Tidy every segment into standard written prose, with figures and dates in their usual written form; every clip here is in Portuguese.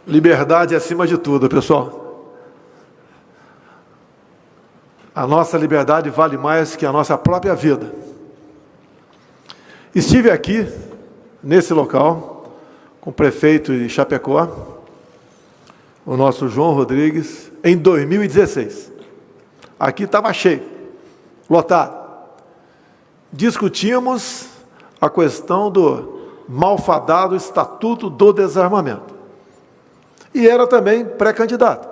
Liberdade acima de tudo, pessoal. A nossa liberdade vale mais que a nossa própria vida. Estive aqui, nesse local, com o prefeito de Chapecó, o nosso João Rodrigues, em 2016. Aqui estava cheio, lotado. Discutimos a questão do malfadado Estatuto do Desarmamento. E era também pré-candidato.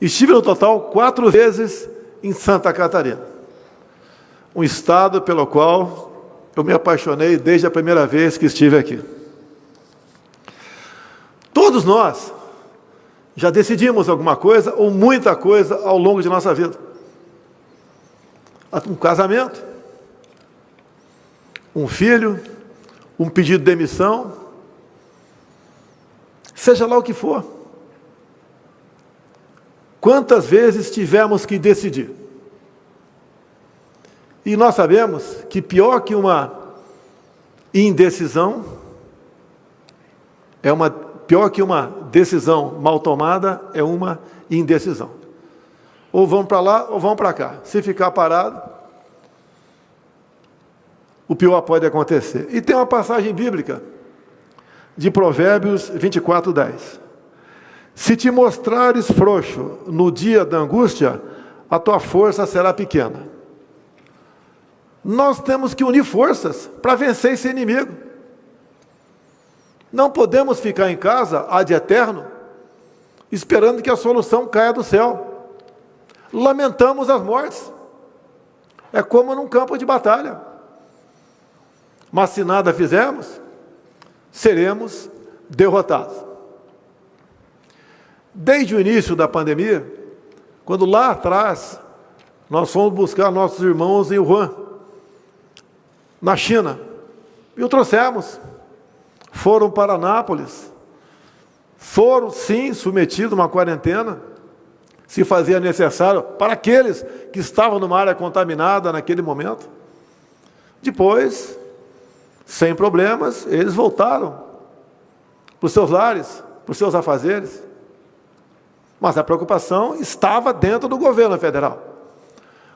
Estive no total 4 vezes em Santa Catarina, um estado pelo qual eu me apaixonei desde a primeira vez que estive aqui. Todos nós já decidimos alguma coisa ou muita coisa ao longo de nossa vida. Um casamento, um filho, um pedido de demissão, seja lá o que for. Quantas vezes tivemos que decidir? E nós sabemos que pior que uma indecisão, pior que uma decisão mal tomada, é uma indecisão. Ou vão para lá ou vão para cá. Se ficar parado, o pior pode acontecer. E tem uma passagem bíblica de Provérbios 24:10. Se te mostrares frouxo no dia da angústia, a tua força será pequena. Nós temos que unir forças para vencer esse inimigo. Não podemos ficar em casa ad eterno, esperando que a solução caia do céu. Lamentamos as mortes. É como num campo de batalha. Mas se nada fizermos, seremos derrotados. Desde o início da pandemia, quando lá atrás nós fomos buscar nossos irmãos em Wuhan, na China, e o trouxemos. Foram para Nápoles, foram sim submetidos a uma quarentena, se fazia necessário, para aqueles que estavam numa área contaminada naquele momento. Depois, sem problemas, eles voltaram para os seus lares, para os seus afazeres. Mas a preocupação estava dentro do governo federal.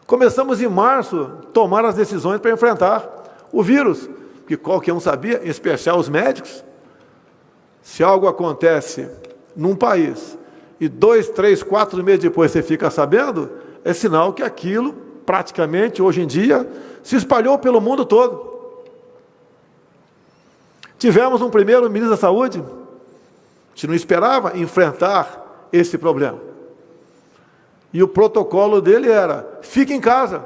Começamos em março a tomar as decisões para enfrentar o vírus, que qualquer um sabia, em especial os médicos. Se algo acontece num país e 2, 3, 4 meses depois você fica sabendo, é sinal que aquilo, praticamente, hoje em dia, se espalhou pelo mundo todo. Tivemos um primeiro ministro da Saúde, a gente não esperava enfrentar esse problema. E o protocolo dele era, fique em casa.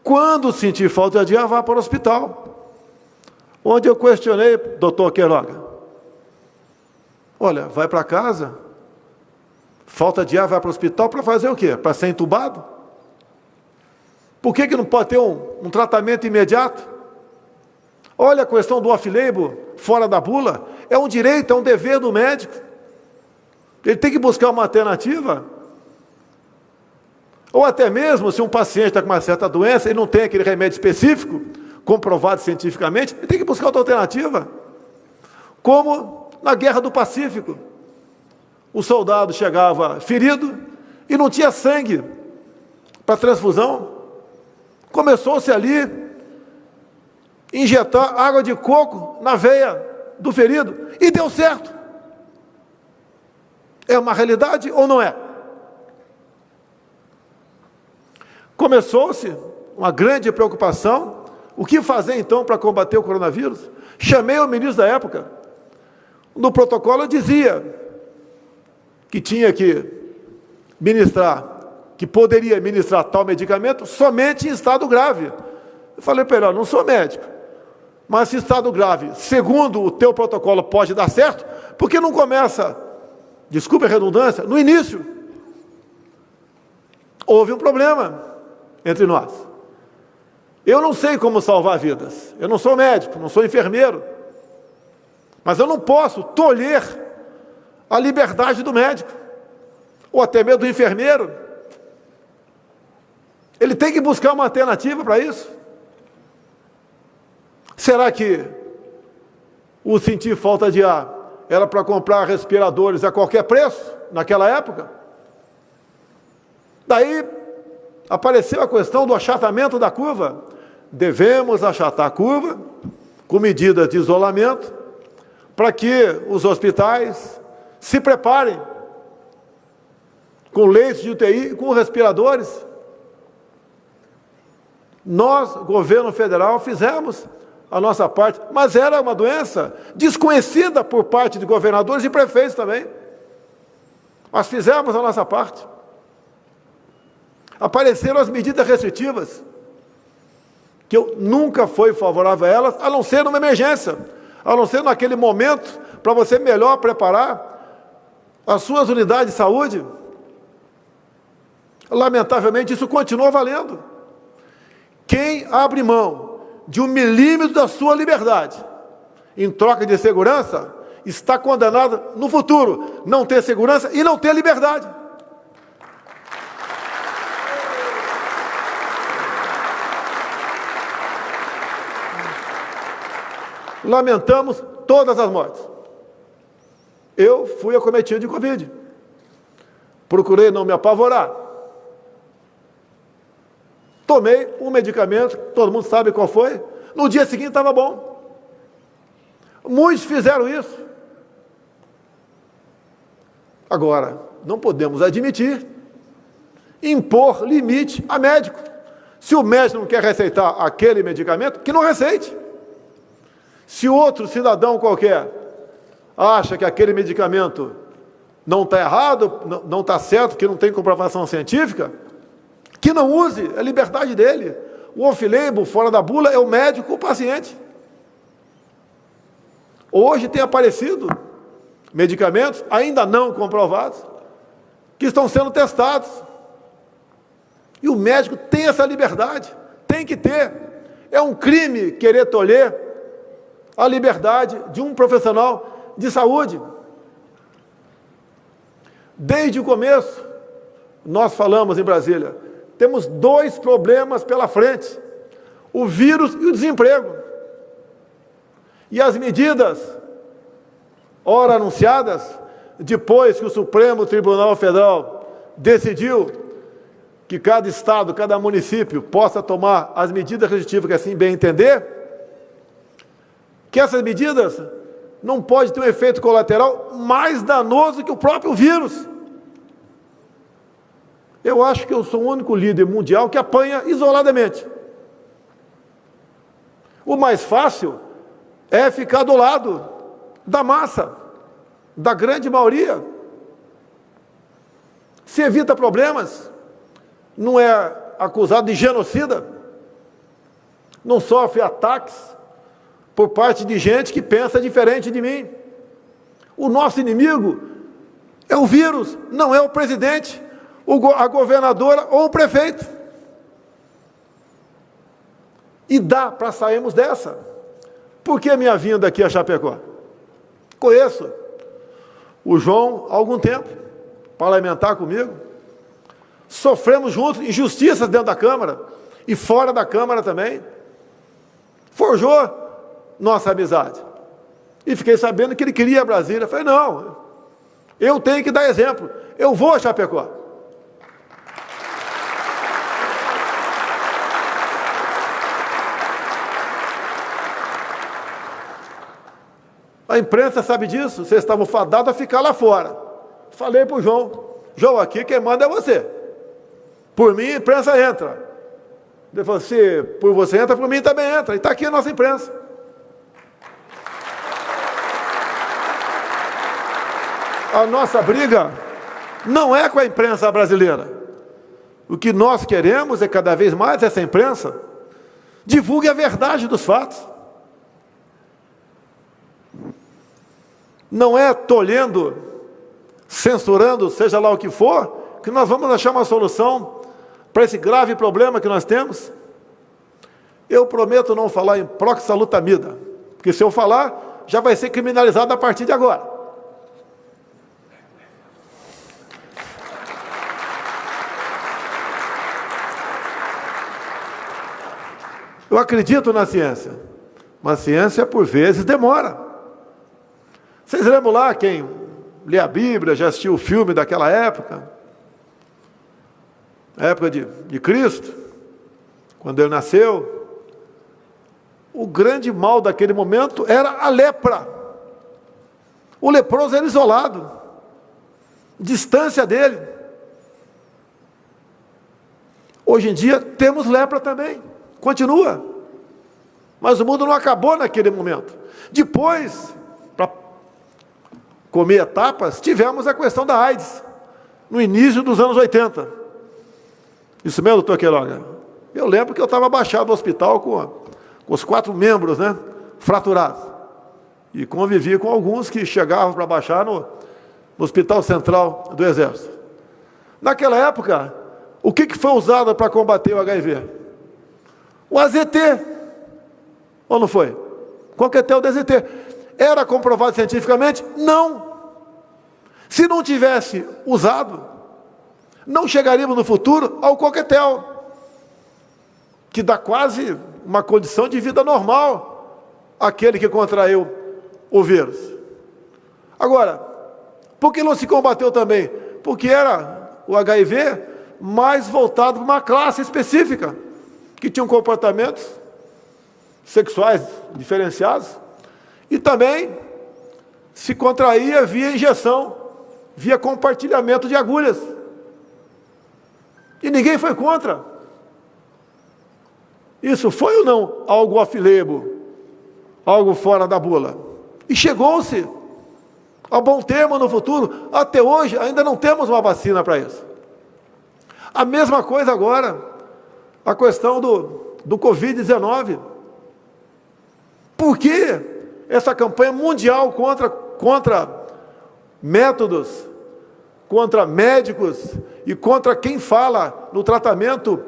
Quando sentir falta de ar, vá para o hospital. Onde eu questionei, doutor Queiroga, olha, vai para casa, falta de ar, vai para o hospital para fazer o quê? Para ser entubado? Por que não pode ter um tratamento imediato? Olha a questão do off-label, fora da bula, é um direito, é um dever do médico. Ele tem que buscar uma alternativa. Ou até mesmo, se um paciente está com uma certa doença e não tem aquele remédio específico, comprovado cientificamente, ele tem que buscar outra alternativa. Como na Guerra do Pacífico. O soldado chegava ferido e não tinha sangue para transfusão. Começou-se ali injetar água de coco na veia do ferido e deu certo. É uma realidade ou não é? Começou-se uma grande preocupação. O que fazer então para combater o coronavírus? Chamei o ministro da época. No protocolo dizia que tinha que ministrar, que poderia ministrar tal medicamento somente em estado grave. Eu falei para ele, não sou médico, mas se estado grave, segundo o teu protocolo, pode dar certo, por que não começa, desculpe a redundância, no início? Houve um problema entre nós. Eu não sei como salvar vidas, eu não sou médico, não sou enfermeiro, mas eu não posso tolher a liberdade do médico, ou até mesmo do enfermeiro. Ele tem que buscar uma alternativa para isso. Será que o sentir falta de ar era para comprar respiradores a qualquer preço, naquela época. Daí apareceu a questão do achatamento da curva. Devemos achatar a curva com medidas de isolamento para que os hospitais se preparem com leitos de UTI e com respiradores. Nós, governo federal, fizemos a nossa parte, mas era uma doença desconhecida por parte de governadores e prefeitos também. Nós fizemos a nossa parte. Apareceram as medidas restritivas, que eu nunca fui favorável a elas, a não ser numa emergência, a não ser naquele momento, para você melhor preparar as suas unidades de saúde. Lamentavelmente, isso continua valendo. Quem abre mão de 1 milímetro da sua liberdade em troca de segurança, está condenado no futuro não ter segurança e não ter liberdade. Lamentamos todas as mortes. Eu fui acometido de Covid. Procurei não me apavorar. Tomei um medicamento, todo mundo sabe qual foi. No dia seguinte estava bom. Muitos fizeram isso. Agora, não podemos admitir impor limite a médico. Se o médico não quer receitar aquele medicamento, que não receite. Se outro cidadão qualquer acha que aquele medicamento não está errado, não está certo, que não tem comprovação científica, que não use, é a liberdade dele. O off-label, fora da bula, é o médico com o paciente. Hoje tem aparecido medicamentos ainda não comprovados, que estão sendo testados. E o médico tem essa liberdade, tem que ter. É um crime querer tolher a liberdade de um profissional de saúde. Desde o começo, nós falamos em Brasília, temos 2 problemas pela frente: o vírus e o desemprego. E as medidas, ora anunciadas, depois que o Supremo Tribunal Federal decidiu que cada estado, cada município possa tomar as medidas restritivas que assim bem entender, que essas medidas não podem ter um efeito colateral mais danoso que o próprio vírus. Eu acho que eu sou o único líder mundial que apanha isoladamente. O mais fácil é ficar do lado da massa, da grande maioria. Se evita problemas, não é acusado de genocida, não sofre ataques por parte de gente que pensa diferente de mim. O nosso inimigo é o vírus, não é o presidente, a governadora ou o prefeito. E dá para sairmos dessa. Por que a minha vinda aqui a Chapecó? Conheço o João há algum tempo, parlamentar comigo. Sofremos juntos injustiças dentro da Câmara e fora da Câmara também. Forjou nossa amizade. E fiquei sabendo que ele queria Brasília. Falei, não, eu tenho que dar exemplo. Eu vou a Chapecó. A imprensa sabe disso, vocês estavam fadados a ficar lá fora. Falei para o João, aqui quem manda é você. Por mim, a imprensa entra. Ele falou, se por você entra, por mim também entra. E está aqui a nossa imprensa. A nossa briga não é com a imprensa brasileira. O que nós queremos é cada vez mais essa imprensa divulgue a verdade dos fatos. Não é tolhendo, censurando, seja lá o que for, que nós vamos achar uma solução para esse grave problema que nós temos. Eu prometo não falar em proxalutamida, porque se eu falar, já vai ser criminalizado a partir de agora. Eu acredito na ciência, mas a ciência, por vezes, demora. Vocês lembram lá, quem lê a Bíblia, já assistiu o filme daquela época? A época de Cristo, quando ele nasceu. O grande mal daquele momento era a lepra. O leproso era isolado, distância dele. Hoje em dia temos lepra também, continua. Mas o mundo não acabou naquele momento. Depois, para comer etapas, tivemos a questão da AIDS, no início dos anos 80. Isso mesmo, doutor Queiroga? Eu lembro que eu estava abaixado no hospital com os 4 membros, né, fraturados. E convivi com alguns que chegavam para baixar no Hospital Central do Exército. Naquela época, o que foi usado para combater o HIV? O AZT. Ou não foi? Coquetel do AZT. Era comprovado cientificamente? Não. Se não tivesse usado, não chegaríamos no futuro ao coquetel, que dá quase uma condição de vida normal àquele que contraiu o vírus. Agora, por que não se combateu também? Porque era o HIV mais voltado para uma classe específica, que tinham comportamentos sexuais diferenciados, e também se contraía via injeção, via compartilhamento de agulhas. E ninguém foi contra. Isso foi ou não algo off-label, algo fora da bula? E chegou-se a bom termo no futuro. Até hoje ainda não temos uma vacina para isso. A mesma coisa agora, a questão do Covid-19. Por que essa campanha mundial contra métodos, contra médicos e contra quem fala no tratamento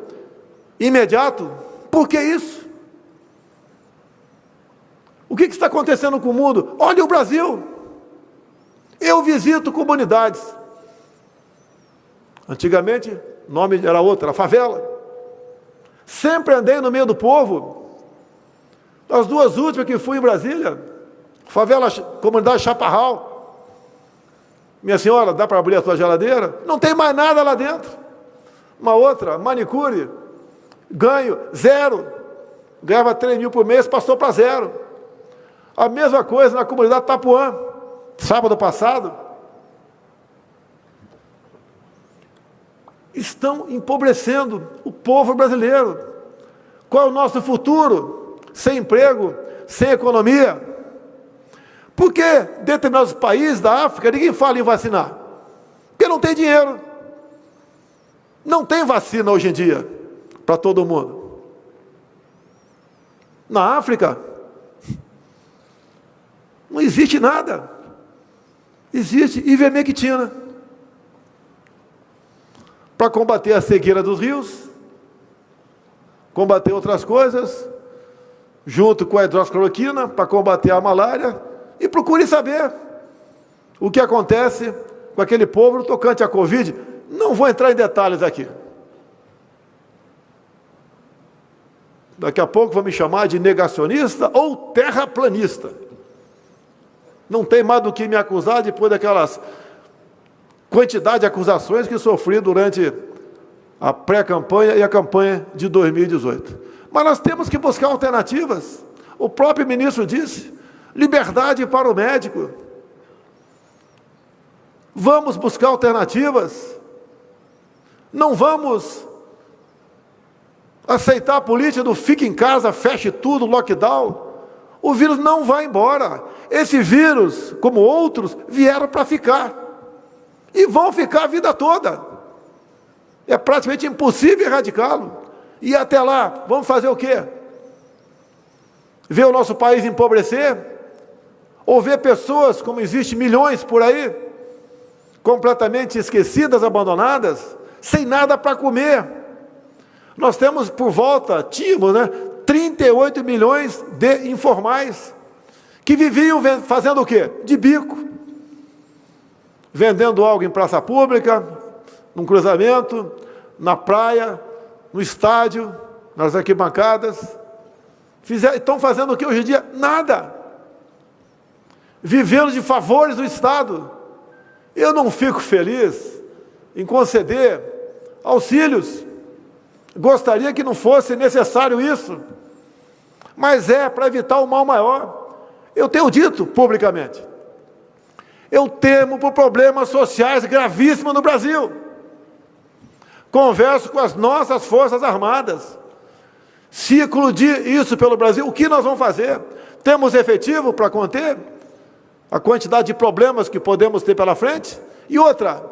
imediato? Por que isso? O que está acontecendo com o mundo? Olha o Brasil. Eu visito comunidades. Antigamente, o nome era outro, era favela. Sempre andei no meio do povo. As 2 últimas que fui em Brasília, favela, comunidade Chaparral. Minha senhora, dá para abrir a sua geladeira? Não tem mais nada lá dentro. Uma outra, manicure, ganho, 0. Ganhava 3 mil por mês, passou para 0. A mesma coisa na comunidade Tapuã, sábado passado. Estão empobrecendo o povo brasileiro. Qual é o nosso futuro? Sem emprego, sem economia. Por que em determinados países da África ninguém fala em vacinar? Porque não tem dinheiro. Não tem vacina hoje em dia para todo mundo. Na África, não existe nada. Existe ivermectina. Para combater a cegueira dos rios, combater outras coisas, junto com a hidroxicloroquina, para combater a malária, e procure saber o que acontece com aquele povo tocante à Covid. Não vou entrar em detalhes aqui. Daqui a pouco vão me chamar de negacionista ou terraplanista. Não tem mais do que me acusar depois daquelas quantidade de acusações que sofri durante a pré-campanha e a campanha de 2018. Mas nós temos que buscar alternativas. O próprio ministro disse, liberdade para o médico. Vamos buscar alternativas. Não vamos aceitar a política do fique em casa, feche tudo, lockdown. O vírus não vai embora. Esse vírus, como outros, vieram para ficar. E vão ficar a vida toda. É praticamente impossível erradicá-lo. E até lá, vamos fazer o quê? Ver o nosso país empobrecer? Ou ver pessoas, como existe milhões por aí, completamente esquecidas, abandonadas, sem nada para comer? Nós temos por volta, tínhamos, 38 milhões de informais, que viviam fazendo o quê? De bico. Vendendo algo em praça pública, num cruzamento, na praia, no estádio, nas arquibancadas. Estão fazendo o que hoje em dia? Nada. vivendo de favores do Estado. Eu não fico feliz em conceder auxílios. Gostaria que não fosse necessário isso, mas é para evitar o mal maior. Eu tenho dito publicamente, eu temo por problemas sociais gravíssimos no Brasil. Converso com as nossas Forças Armadas. Se eclodir isso pelo Brasil, o que nós vamos fazer? Temos efetivo para conter a quantidade de problemas que podemos ter pela frente? E outra,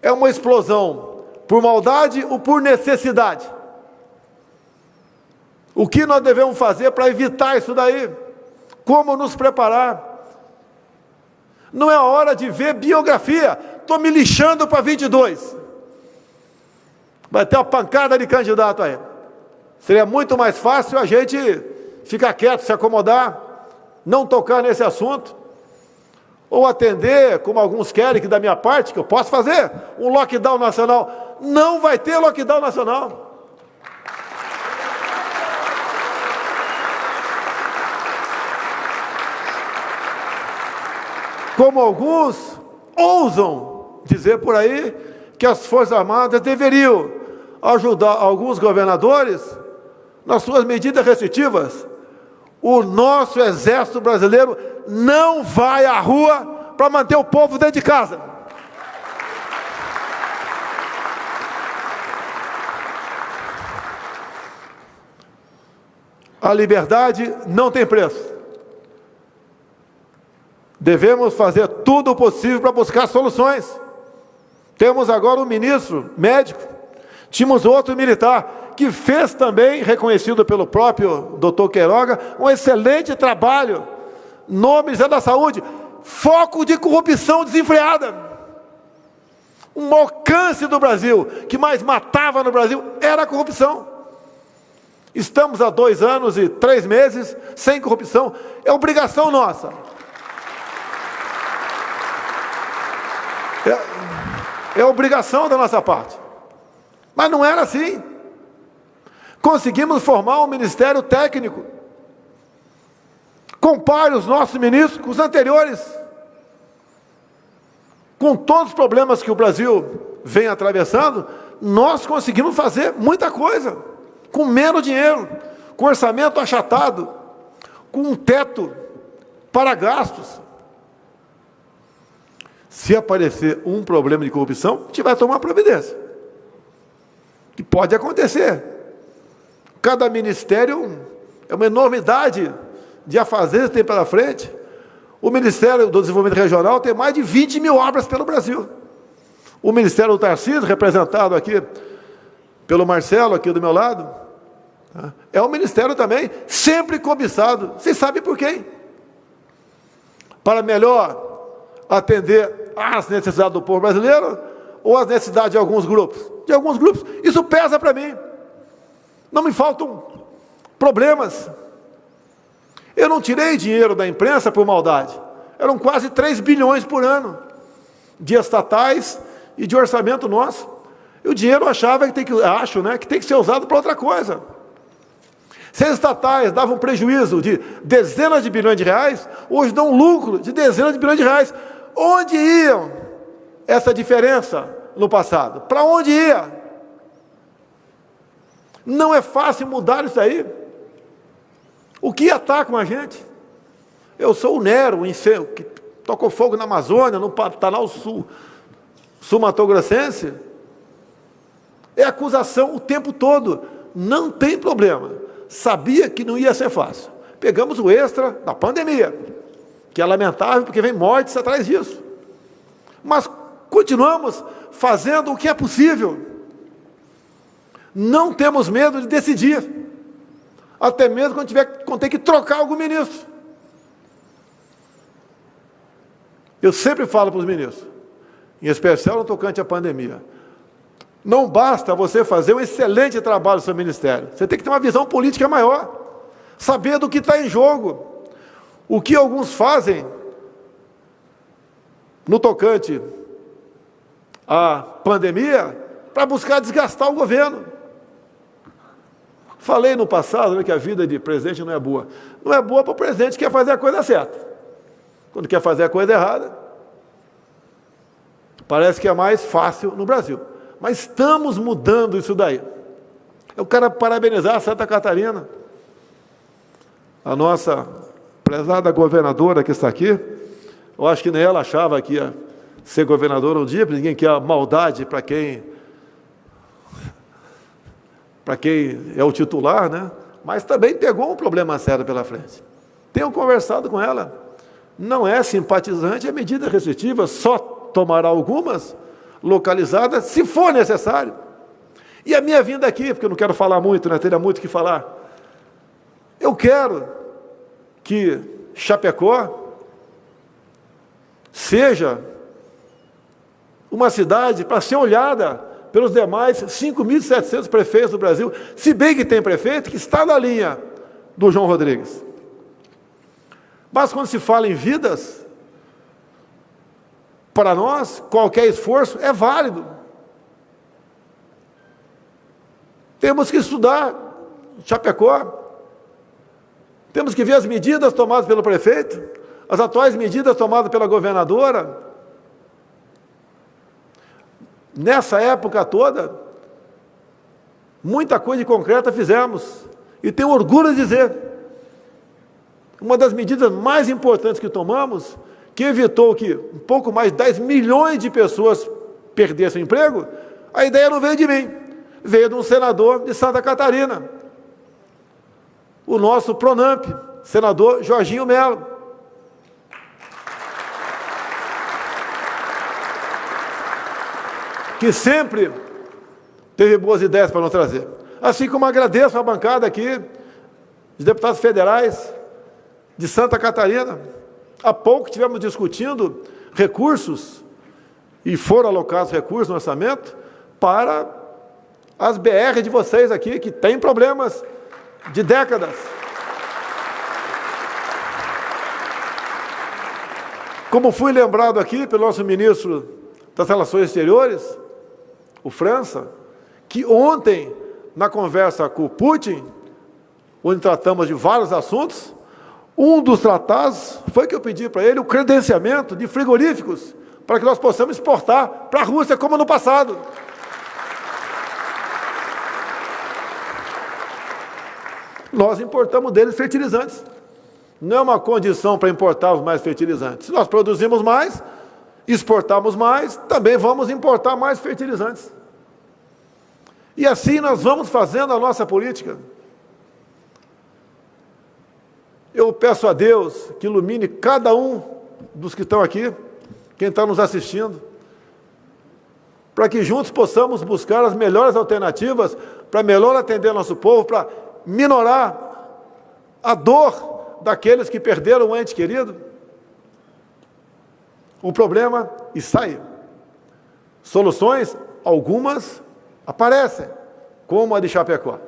é uma explosão por maldade ou por necessidade? O que nós devemos fazer para evitar isso daí? Como nos preparar? Não é a hora de ver biografia. Estou me lixando para 22. Vai ter uma pancada de candidato aí. Seria muito mais fácil a gente ficar quieto, se acomodar, não tocar nesse assunto, ou atender, como alguns querem, que da minha parte, que eu posso fazer, um lockdown nacional. Não vai ter lockdown nacional. Como alguns ousam dizer por aí que as Forças Armadas deveriam ajudar alguns governadores nas suas medidas restritivas. O nosso Exército Brasileiro não vai à rua para manter o povo dentro de casa. A liberdade não tem preço. Devemos fazer tudo o possível para buscar soluções. Temos agora um ministro médico, tínhamos outro militar, que fez também, reconhecido pelo próprio Dr. Queiroga, um excelente trabalho no Ministério da Saúde. Foco de corrupção desenfreada. Um alcance do Brasil, que mais matava no Brasil, era a corrupção. Estamos há 2 anos e 3 meses sem corrupção. É obrigação nossa. É obrigação da nossa parte. Mas não era assim. Conseguimos formar um ministério técnico. Compare os nossos ministros com os anteriores. Com todos os problemas que o Brasil vem atravessando, nós conseguimos fazer muita coisa. Com menos dinheiro, com orçamento achatado, com um teto para gastos. Se aparecer um problema de corrupção, a gente vai tomar providência. Que pode acontecer. Cada ministério é uma enormidade de afazeres que tem pela frente. O Ministério do Desenvolvimento Regional tem mais de 20 mil obras pelo Brasil. O Ministério do Tarcísio, representado aqui pelo Marcelo, aqui do meu lado, é um ministério também sempre cobiçado. Vocês sabem por quê? Para melhor atender às necessidades do povo brasileiro ou às necessidades de alguns grupos? De alguns grupos. Isso pesa para mim. Não me faltam problemas. Eu não tirei dinheiro da imprensa por maldade. Eram quase 3 bilhões por ano de estatais e de orçamento nosso. E o dinheiro que tem que ser usado para outra coisa. Se as estatais davam prejuízo de dezenas de bilhões de reais, hoje dão lucro de dezenas de bilhões de reais. Onde iam essa diferença no passado? Para onde ia? Não é fácil mudar isso aí. O que atacam a gente? Eu sou o Nero, que tocou fogo na Amazônia, no Pantanal Sul-Mato-Grossense. É acusação o tempo todo. Não tem problema. Sabia que não ia ser fácil. Pegamos o extra da pandemia, que é lamentável porque vem mortes atrás disso. Mas continuamos fazendo o que é possível. Não temos medo de decidir, até mesmo quando ter que trocar algum ministro. Eu sempre falo para os ministros, em especial no tocante à pandemia, não basta você fazer um excelente trabalho no seu ministério, você tem que ter uma visão política maior, saber do que está em jogo. O que alguns fazem no tocante à pandemia para buscar desgastar o governo. Falei no passado que a vida de presidente não é boa. Não é boa para o presidente que quer fazer a coisa certa. quando quer fazer a coisa errada. Parece que é mais fácil no Brasil. Mas estamos mudando isso daí. Eu quero parabenizar a Santa Catarina, a nossa prezada governadora que está aqui. Eu acho que nem ela achava que ia ser governadora um dia, porque ninguém quer maldade para quem é o titular, né? Mas também pegou um problema sério pela frente. Tenho conversado com ela. Não é simpatizante, é medida restritiva, só tomará algumas localizadas, se for necessário. E a minha vinda aqui, porque eu não quero falar muito, né? Teria muito o que falar. Eu quero que Chapecó seja uma cidade para ser olhada pelos demais 5.700 prefeitos do Brasil, se bem que tem prefeito que está na linha do João Rodrigues. Mas quando se fala em vidas, para nós, qualquer esforço é válido. Temos que estudar Chapecó, temos que ver as medidas tomadas pelo prefeito, as atuais medidas tomadas pela governadora. Nessa época toda, muita coisa concreta fizemos, e tenho orgulho de dizer, uma das medidas mais importantes que tomamos, que evitou que um pouco mais de 10 milhões de pessoas perdessem o emprego, a ideia não veio de mim, veio de um senador de Santa Catarina, o nosso Pronamp, senador Jorginho Melo. Que sempre teve boas ideias para nos trazer. Assim como agradeço a bancada aqui, de deputados federais de Santa Catarina. Há pouco estivemos discutindo recursos, e foram alocados recursos no orçamento, para as BR de vocês aqui, que têm problemas de décadas. Como fui lembrado aqui pelo nosso ministro das Relações Exteriores, o França, que ontem, na conversa com o Putin, onde tratamos de vários assuntos, um dos tratados foi que eu pedi para ele o credenciamento de frigoríficos, para que nós possamos exportar para a Rússia, como no passado. Nós importamos deles fertilizantes. Não é uma condição para importarmos mais fertilizantes. Se nós produzimos mais, exportamos mais, também vamos importar mais fertilizantes. E assim nós vamos fazendo a nossa política. Eu peço a Deus que ilumine cada um dos que estão aqui, quem está nos assistindo, para que juntos possamos buscar as melhores alternativas para melhor atender nosso povo, para minorar a dor daqueles que perderam um ente querido. O problema está aí. Soluções, algumas aparecem, como a de Chapecó.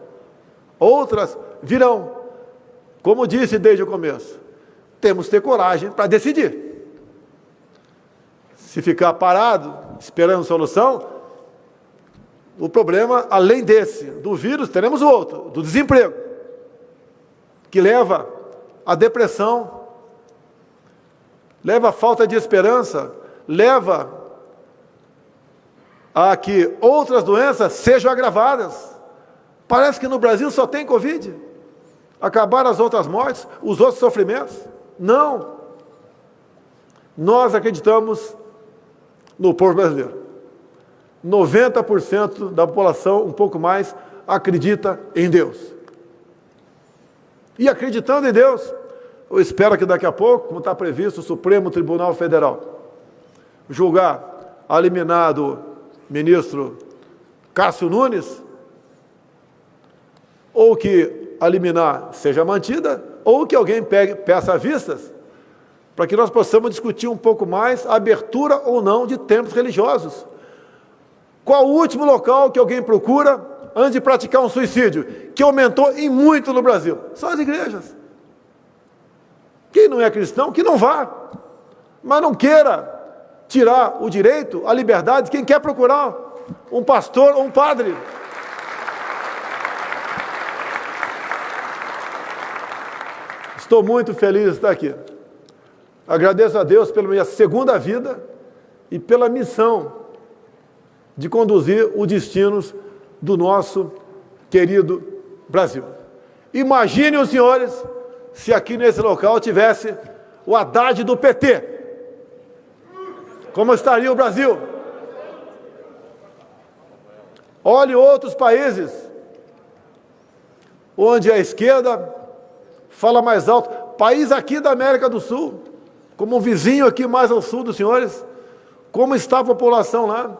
Outras virão. Como disse desde o começo, temos que ter coragem para decidir. Se ficar parado, esperando solução, o problema, além desse, do vírus, teremos o outro, do desemprego, que leva à depressão, leva à falta de esperança, leva a que outras doenças sejam agravadas. Parece que no Brasil só tem Covid. Acabaram as outras mortes, os outros sofrimentos? Não. Nós acreditamos no povo brasileiro. 90% da população, um pouco mais, acredita em Deus. E acreditando em Deus, eu espero que daqui a pouco, como está previsto, o Supremo Tribunal Federal julgar a liminar do ministro Cássio Nunes, ou que a liminar seja mantida, ou que alguém peça vistas, para que nós possamos discutir um pouco mais a abertura ou não de templos religiosos. Qual o último local que alguém procura antes de praticar um suicídio, que aumentou em muito no Brasil? São as igrejas. Quem não é cristão, que não vá, mas não queira tirar o direito, a liberdade de quem quer procurar um pastor ou um padre. Estou muito feliz de estar aqui. Agradeço a Deus pela minha segunda vida e pela missão de conduzir os destinos do nosso querido Brasil. Imaginem os senhores se aqui nesse local tivesse o Haddad do PT. Como estaria o Brasil? Olhe outros países onde a esquerda fala mais alto. País aqui da América do Sul, como um vizinho aqui mais ao sul dos senhores, como está a população lá?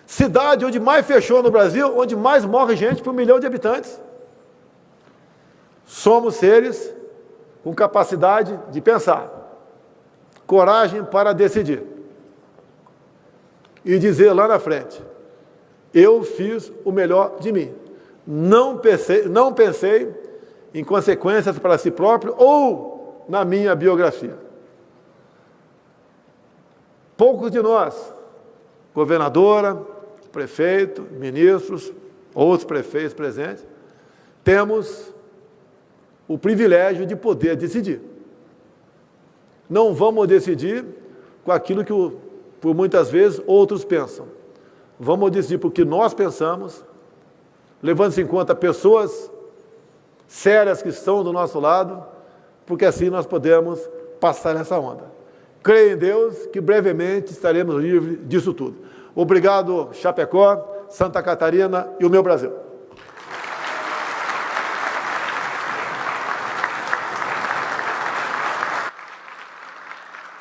Cidade onde mais fechou no Brasil, onde mais morre gente por 1 milhão de habitantes. Somos seres com capacidade de pensar, coragem para decidir e dizer lá na frente: eu fiz o melhor de mim. Não pensei em consequências para si próprio ou na minha biografia. Poucos de nós, governadora, prefeito, ministros, outros prefeitos presentes, temos o privilégio de poder decidir. Não vamos decidir com aquilo que, por muitas vezes, outros pensam. Vamos decidir porque nós pensamos, levando-se em conta pessoas sérias que estão do nosso lado, porque assim nós podemos passar essa onda. Creio em Deus que brevemente estaremos livres disso tudo. Obrigado, Chapecó, Santa Catarina e o meu Brasil.